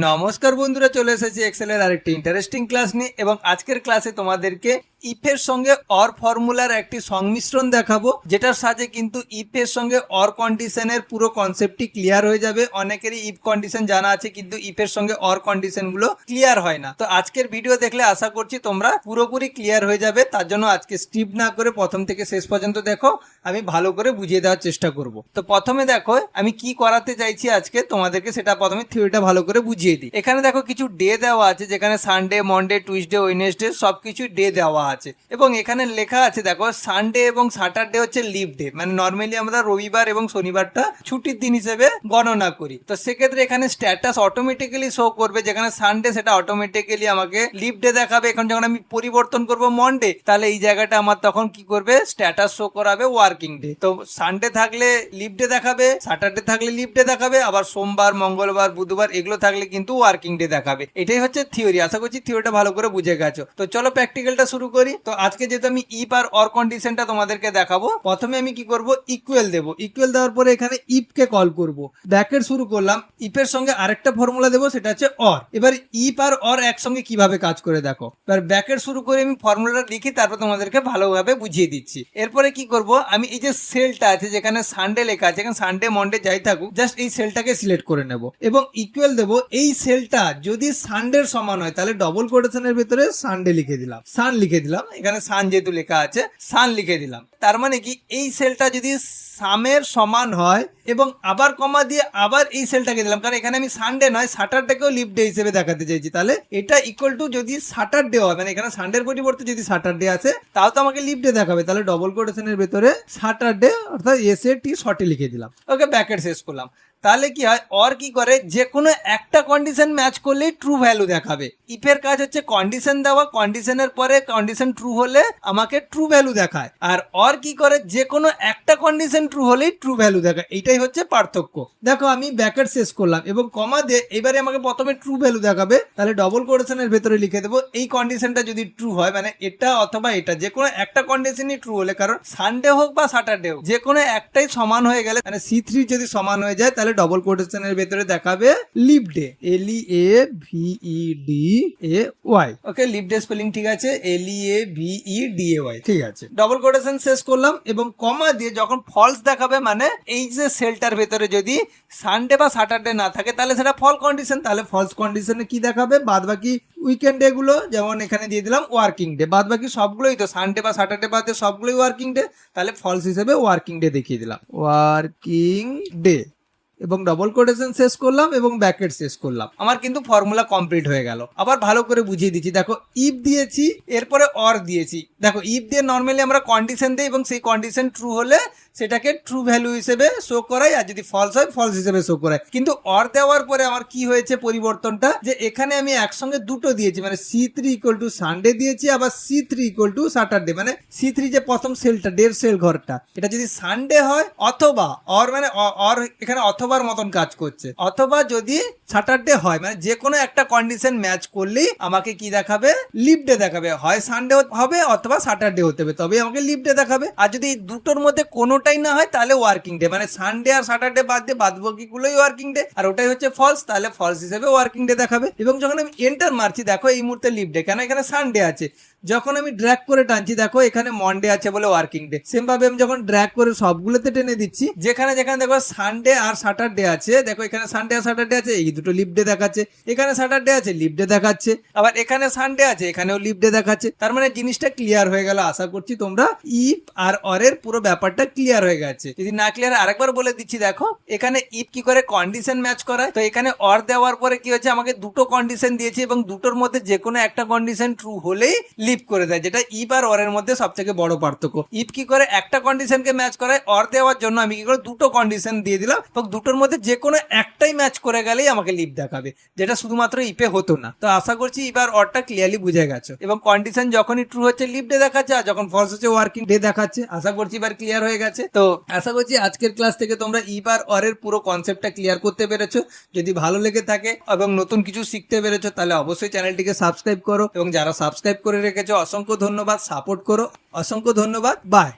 নমস্কার বন্ধুরা, চলে এসেছি এক্সেলের আরেকটি ইন্টারেস্টিং ক্লাস নিয়ে। এবং আজকের ক্লাসে তোমাদেরকে ইফের সঙ্গে অর ফর্মুলার একটি সংমিশ্রণ দেখাবো, যেটার সাহায্যে কিন্তু ইফের সঙ্গে অর কন্ডিশনের পুরো কনসেপ্টটি ক্লিয়ার হয়ে যাবে। অনেকেরই ইফ কন্ডিশন জানা আছে, কিন্তু ইফের সঙ্গে অর কন্ডিশন গুলো ক্লিয়ার হয় না। তো আজকের ভিডিও দেখলে আশা করছি তোমরা পুরোপুরি ক্লিয়ার হয়ে যাবে। তার জন্য আজকে স্কিপ না করে প্রথম থেকে শেষ পর্যন্ত দেখো, আমি ভালো করে বুঝিয়ে দেওয়ার চেষ্টা করব। তো প্রথমে দেখো আমি কি করাতে চাইছি আজকে তোমাদেরকে, সেটা প্রথমে থিওরিটা ভালো করে বুঝিয়ে দিই। এখানে দেখো কিছু ডে দেওয়া আছে, যেখানে সানডে, মন্ডে, টুইসডে, ওয়েডনেসডে সবকিছু ডে দেওয়া আছে। এবং এখানে লেখা আছে দেখো সানডে এবং স্যাটারডে হচ্ছে লিভ ডে, মানে নর্মালি আমরা রবিবার এবং শনিবারটা ছুটির দিন হিসেবে গণনা করি। তো সেক্ষেত্রে এখানে স্ট্যাটাস অটোমেটিক্যালি শো করবে, যেখানে সানডে সেটা অটোমেটিক্যালি আমাকে লিভ ডে দেখাবে। এখন যখন আমি পরিবর্তন করব মন্ডে, তাহলে এই জায়গাটা আমার তখন কি করবে, স্ট্যাটাস শো করাবে ওয়ার্কিং ডে। তো সানডে থাকলে লিভ ডে দেখাবে, স্যাটারডে থাকলে লিভ ডে দেখাবে, আবার সোমবার, মঙ্গলবার, বুধবার এগুলো থাকলে কিন্তু ওয়ার্কিং ডে দেখাবে। এটাই হচ্ছে থিওরি। আশা করছি থিওরিটা ভালো করে বুঝে গেছো। তো চলো প্র্যাকটিক্যালটা শুরু করি। তো আজকে যেহেতু আমি ইফ আর অর কন্ডিশনটা তোমাদেরকে দেখাবো, প্রথমে আমি কি করব, ইকুয়াল দেবো। ইকুয়াল দেওয়ার পরে এখানে ইফ কে কল করব, ব্র্যাকেট শুরু করলাম, ইফের সঙ্গে আরেকটা ফর্মুলা দেবো, সেটা হচ্ছে অর। এবার ইফ আর অর একসঙ্গে কিভাবে কাজ করে দেখো। এবার ব্র্যাকেট শুরু করে আমি ফর্মুলাটা লিখি, তারপর তোমাদেরকে ভালোভাবে বুঝিয়ে দিচ্ছি। এরপরে কি করব, আমি এই যে সেলটা আছে যেখানে সানডে লেখা আছে, এখানে সানডে মন্ডে যাই থাকুক, জাস্ট এই সেলটাকে সিলেক্ট করে নেব এবং ইকুয়াল দেবো। এই সেলটা যদি সানডের সমান হয় তাহলে ডবল কোটেশনের ভিতরে সানডে লিখে দিলাম, সান লিখে দিলাম। এখানে সান যেহেতু লেখা আছে সান লিখে দিলাম। তার মানে কি, এই সেলটা যদি সামের সমান হয় এবং আবার কমা দিয়ে আবার এই সেলটাকে দিলাম, কারণ এখানে আমি সানডে নয় স্যাটারডেকেও লিভ ডে হিসেবে দেখাতে চাইছি। তাহলে এটা ইকুয়াল টু যদি স্যাটারডে হয়, মানে এখানে সানডের পরিবর্তে যদি স্যাটারডে আছে, তাও তো আমাকে লিভ ডে দেখাবে। তাহলে ডবল কোটেশনের ভেতরে স্যাটারডে অর্থাৎ এস এ টি শর্টে লিখে দিলাম। ওকে, ব্র্যাকেট শেষ করলাম। তাহলে কি হয়, অর কি করে, যে কোনো একটা কন্ডিশন ম্যাচ করলেই ট্রু ভ্যালু দেখাবে। ইফের কাজ হচ্ছে কন্ডিশন দেওয়া, কন্ডিশনের পরে কন্ডিশন ট্রু হলে আমাকে ট্রু ভ্যালু দেখায়। আর অর কি করে, যে কোনো একটা কন্ডিশন ট্রু হলেই ট্রু ভ্যালু দেখায়। এইটাই হচ্ছে পার্থক্য। দেখো আমি ব্র্যাকেট শেষ করলাম এবং কমা দিয়ে এবারে আমাকে প্রথমে ট্রু ভ্যালু দেখাবে, তাহলে ডবল কোটেশনের ভেতরে লিখে দেবো এই কন্ডিশনটা যদি ট্রু হয়, মানে এটা অথবা এটা, যে কোনো একটা কন্ডিশনই ট্রু হলে, কারণ সানডে হোক বা স্যাটারডে হোক, যে কোনো একটাই সমান হয়ে গেলে, মানে C3 যদি সমান হয়ে যায়, তাহলে ডবল কোটেশনের ভেতরে দেখাবে লিভ ডে, LEAVEDAY। ওকে, লিভ ডে স্পেলিং ঠিক আছে, LEAVEDAY, ঠিক আছে। ডবল কোটেশন শেষ করলাম এবং কমা দিয়ে যখন ফলস দেখাবে, মানে এই যে সেলটার ভেতরে যদি সানডে বা স্যাটারডে না থাকে, তাহলে সেটা ফল কন্ডিশন। তাহলে ফলস কন্ডিশনে কি দেখাবে, বাদ বাকি উইকেন্ড ডে গুলো, যেমন এখানে দিয়ে দিলাম ওয়ার্কিং ডে, বাদ বাকি সবগুলোই তো সানডে বা স্যাটারডে বাদে সবগুলোই ওয়ার্কিং ডে, তাহলে ফলস হিসেবে ওয়ার্কিং ডে দেখিয়ে দিলাম, ওয়ার্কিং ডে। এবং ডবল কোটেশন শেষ করলাম এবং ব্র্যাকেট শেষ করলাম। আমার কিন্তু ফর্মুলা কমপ্লিট হয়ে গেল। আবার ভালো করে বুঝিয়ে দিচ্ছি। দেখো ইফ দিয়েছি, এরপরে অর দিয়েছি। দেখো ইফ দিয়ে নর্মালি আমরা কন্ডিশন দিই এবং সেই কন্ডিশন ট্রু হলে সেটাকে ট্রু ভ্যালু হিসেবে শো করাই, আর যদি ফলস হয় ফলস হিসেবে শো করাই। কিন্তু অর দেওয়ার পরে আমার কি হয়েছে পরিবর্তনটা, যে এখানে আমি একসঙ্গে দুটো দিয়েছি, মানে C3 ইকুয়াল টু সানডে দিয়েছি, আবার C3 ইকুয়াল টু স্যাটারডে। মানে C3 যে প্রথম সেলটা, দেড় সেল ঘরটা, এটা যদি সানডে হয়, অথবা অর মানে অর এখানে অথবার মতন কাজ করছে, অথবা যদি স্যাটারডে হয়, মানে যে কোনো একটা কন্ডিশন ম্যাচ করলেই আমাকে কি দেখাবে, লিভ ডে দেখাবে। হয় সানডে হবে অথবা স্যাটারডে হতে হবে, তবে আমাকে লিভ ডে দেখাবে। আর যদি এই দুটোর মধ্যে কোনোটাই না হয়, তাহলে ওয়ার্কিং ডে, মানে সানডে আর স্যাটারডে বাদ দিয়ে বাদ বাকিগুলোই ওয়ার্কিং ডে, আর ওটাই হচ্ছে ফলস, তাহলে ফলস হিসেবে ওয়ার্কিং ডে দেখাবে। এবং যখন আমি এন্টার মারছি, দেখো এই মুহূর্তে লিভ ডে, কেন এখানে সানডে আছে। যখন আমি ড্র্যাগ করে টানছি, দেখো এখানে মন্ডে আছে বলে ওয়ার্কিং ডে। সেম ভাবে আমি যখন ড্র্যাগ করে সবগুলোতে টেনে দিচ্ছি, যেখানে যেখানে দেখো সানডে আর স্যাটারডে আছে, দেখো এখানে সানডে আর স্যাটারডে আছে, এই দুটো লিভ ডে দেখাচ্ছে। এখানে স্যাটারডে আছে, লিভ ডে দেখাচ্ছে। আবার এখানে সানডে আছে, এখানেও লিভ ডে দেখাচ্ছে। তার মানে জিনিসটা ক্লিয়ার হয়ে গেল। আশা করছি তোমরা ইফ আর অরের পুরো ব্যাপারটা ক্লিয়ার হয়ে গেছে। যদি না ক্লিয়ার, আরেকবার বলে দিচ্ছি। দেখো এখানে ইফ কি করে কন্ডিশন ম্যাচ করায়, তো এখানে অর দেওয়ার পরে কি হচ্ছে, আমাকে দুটো কন্ডিশন দিয়েছে এবং দুটোর মধ্যে যে কোনো একটা কন্ডিশন ট্রু হলেই লিভ করে দেয়, যেটা ইফ আর অরের মধ্যে সব থেকে বড় পার্থক্য। ইফ কি করে একটা কন্ডিশনকে ম্যাচ করায়, অর দেওয়ার জন্য আমি কি করে দুটো কন্ডিশন দিয়ে দিলাম এবং দুটোর মধ্যে যে কোনো একটাই ম্যাচ করে গেলেই আমাকে লিভ দেখাবে, যেটা শুধুমাত্র ইপে হতো না। তো আশা করছি এবার অরটা ক্লিয়ারলি বুঝে গেছো। এবং কন্ডিশন যখনই ট্রু হচ্ছে লিভ ডে দেখাচ্ছে, আর যখন ফলস হচ্ছে ওয়ার্কিং ডে দেখাচ্ছে। আশা করছি এবার ক্লিয়ার হয়ে গেছে। তো আশা করছি আজকের ক্লাস থেকে তোমরা ইফ আর অরের পুরো কনসেপ্টটা ক্লিয়ার করতে পেরেছো। যদি ভালো লেগে থাকে এবং নতুন কিছু শিখতে পেরেছো, তাহলে অবশ্যই চ্যানেলটিকে সাবস্ক্রাইব করো। এবং যারা সাবস্ক্রাইব করে রেখেছো, অসংখ্য ধন্যবাদ। সাপোর্ট করো, অসংখ্য ধন্যবাদ। বাই।